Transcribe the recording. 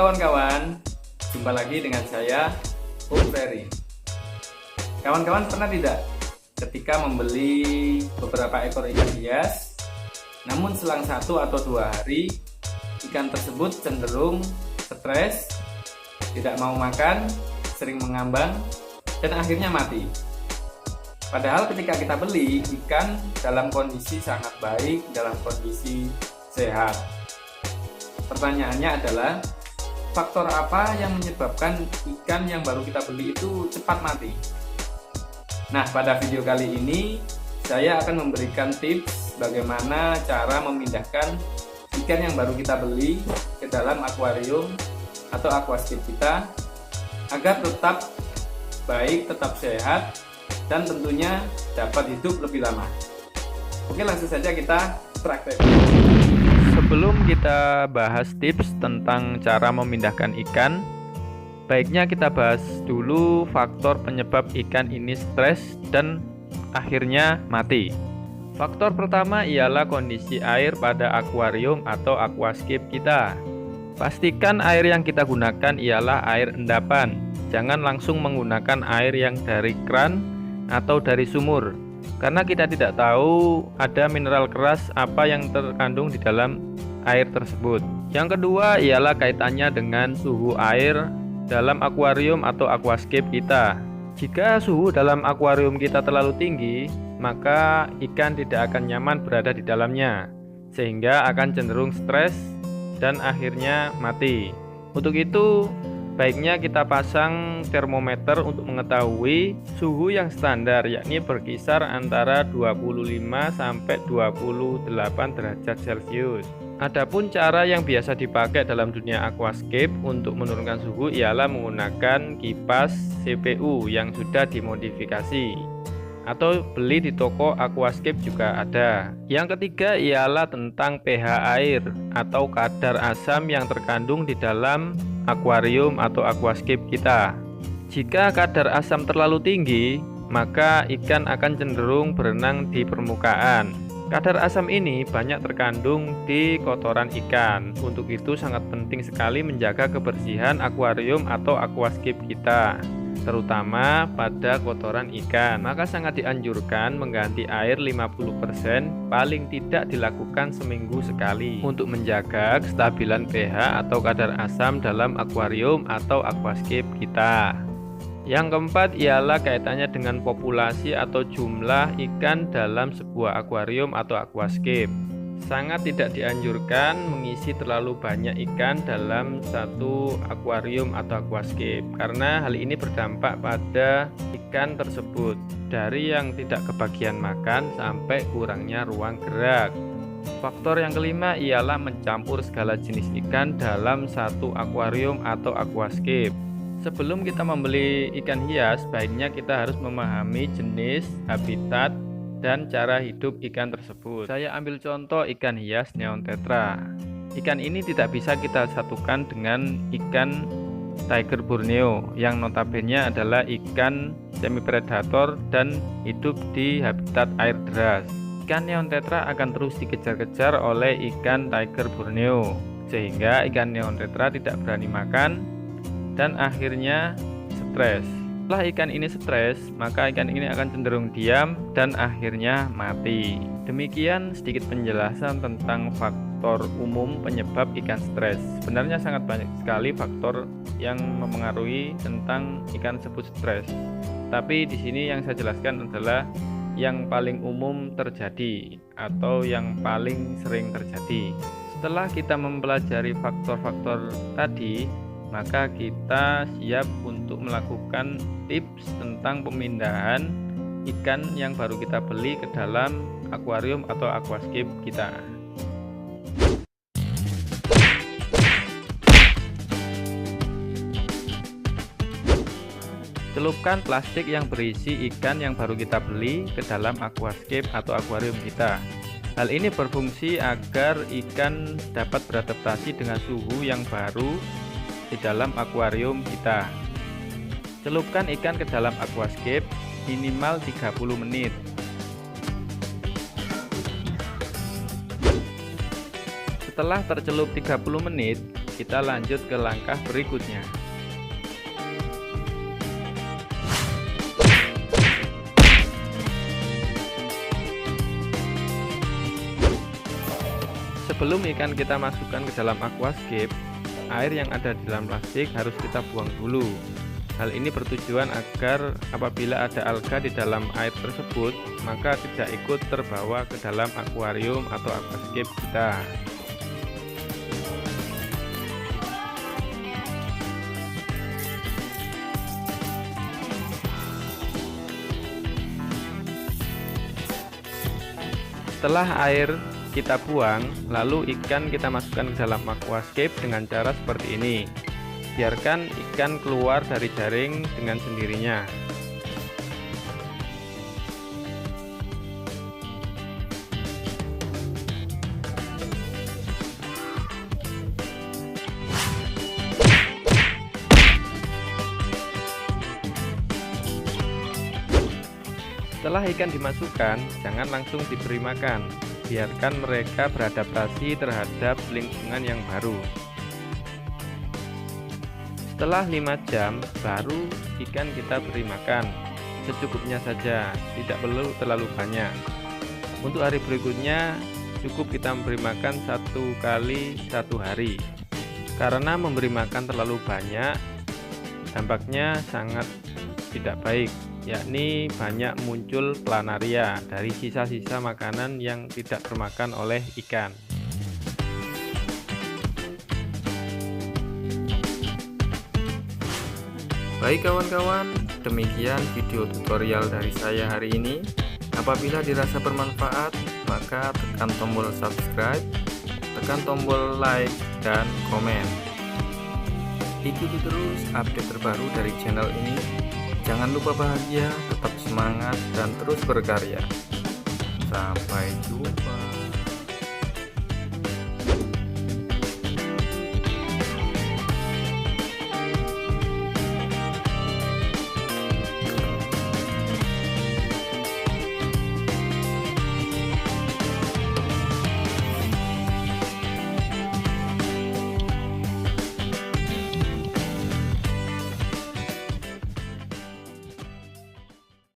kawan-kawan, jumpa lagi dengan saya, Om Ferry. Kawan-kawan pernah tidak ketika membeli beberapa ekor ikan hias, namun selang 1 atau 2 hari, ikan tersebut cenderung stres, tidak mau makan, sering mengambang, dan akhirnya mati. Padahal ketika kita beli, ikan dalam kondisi sangat baik, dalam kondisi sehat. Pertanyaannya adalah, faktor apa yang menyebabkan ikan yang baru kita beli itu cepat mati? Nah, pada video kali ini saya akan memberikan tips bagaimana cara memindahkan ikan yang baru kita beli ke dalam akuarium atau aquascape kita agar tetap baik, tetap sehat, dan tentunya dapat hidup lebih lama. Oke, langsung saja kita praktek. Sebelum kita bahas tips tentang cara memindahkan ikan, baiknya kita bahas dulu faktor penyebab ikan ini stres dan akhirnya mati. Faktor pertama ialah kondisi air pada akuarium atau aquascape kita. Pastikan air yang kita gunakan ialah air endapan. Jangan langsung menggunakan air yang dari keran atau dari sumur, karena kita tidak tahu ada mineral keras apa yang terkandung di dalam air tersebut. Yang kedua ialah kaitannya dengan suhu air dalam akuarium atau aquascape kita. Jika suhu dalam akuarium kita terlalu tinggi, maka ikan tidak akan nyaman berada di dalamnya, sehingga akan cenderung stres dan akhirnya mati. Untuk itu, baiknya kita pasang termometer untuk mengetahui suhu yang standar, yakni berkisar antara 25 sampai 28 derajat Celcius. Adapun cara yang biasa dipakai dalam dunia aquascape untuk menurunkan suhu ialah menggunakan kipas CPU yang sudah dimodifikasi atau beli di toko aquascape juga ada. Yang ketiga ialah tentang pH air atau kadar asam yang terkandung di dalam akuarium atau aquascape kita. Jika kadar asam terlalu tinggi, maka ikan akan cenderung berenang di permukaan. Kadar asam ini banyak terkandung di kotoran ikan. Untuk itu sangat penting sekali menjaga kebersihan akuarium atau aquascape kita, terutama pada kotoran ikan. Maka sangat dianjurkan mengganti air 50%, paling tidak dilakukan seminggu sekali untuk menjaga kestabilan pH atau kadar asam dalam akuarium atau aquascape kita. Yang keempat ialah kaitannya dengan populasi atau jumlah ikan dalam sebuah akuarium atau aquascape. Sangat tidak dianjurkan mengisi terlalu banyak ikan dalam satu akuarium atau aquascape, karena hal ini berdampak pada ikan tersebut, dari yang tidak kebagian makan sampai kurangnya ruang gerak. Faktor yang kelima ialah mencampur segala jenis ikan dalam satu akuarium atau aquascape. Sebelum kita membeli ikan hias, baiknya kita harus memahami jenis, habitat, dan cara hidup ikan tersebut. Saya ambil contoh ikan hias neon tetra. Ikan ini tidak bisa kita satukan dengan ikan tiger Borneo yang notabene adalah ikan semi predator dan hidup di habitat air deras. Ikan neon tetra akan terus dikejar-kejar oleh ikan tiger Borneo, sehingga ikan neon tetra tidak berani makan dan akhirnya stres. Setelah ikan ini stres, maka ikan ini akan cenderung diam dan akhirnya mati. Demikian sedikit penjelasan tentang faktor umum penyebab ikan stres. Sebenarnya sangat banyak sekali faktor yang mempengaruhi tentang ikan tersebut stres. Tapi di sini yang saya jelaskan adalah yang paling umum terjadi atau yang paling sering terjadi. Setelah kita mempelajari faktor-faktor tadi, maka kita siap untuk melakukan tips tentang pemindahan ikan yang baru kita beli ke dalam akuarium atau aquascape kita. Celupkan plastik yang berisi ikan yang baru kita beli ke dalam aquascape atau akuarium kita. Hal ini berfungsi agar ikan dapat beradaptasi dengan suhu yang baru di dalam akuarium kita. Celupkan ikan ke dalam aquascape minimal 30 menit. Setelah tercelup 30 menit, kita lanjut ke langkah berikutnya. Sebelum ikan kita masukkan ke dalam aquascape, air yang ada di dalam plastik harus kita buang dulu. Hal ini bertujuan agar apabila ada alga di dalam air tersebut, maka tidak ikut terbawa ke dalam akuarium atau aquascape kita. Setelah air kita buang, lalu ikan kita masukkan ke dalam aquascape dengan cara seperti ini. Biarkan ikan keluar dari jaring dengan sendirinya. Setelah ikan dimasukkan, jangan langsung diberi makan. Biarkan mereka beradaptasi terhadap lingkungan yang baru. Setelah 5 jam, baru ikan kita beri makan. Secukupnya saja, tidak perlu terlalu banyak. Untuk hari berikutnya, cukup kita memberi makan 1 kali 1 hari. Karena memberi makan terlalu banyak, dampaknya sangat tidak baik, yakni banyak muncul planaria dari sisa-sisa makanan yang tidak termakan oleh ikan. Baik kawan-kawan, demikian video tutorial dari saya hari ini. Apabila dirasa bermanfaat, maka tekan tombol subscribe, tekan tombol like, dan komen. Ikuti terus update terbaru dari channel ini. Jangan lupa bahagia, tetap semangat, dan terus berkarya. Sampai jumpa.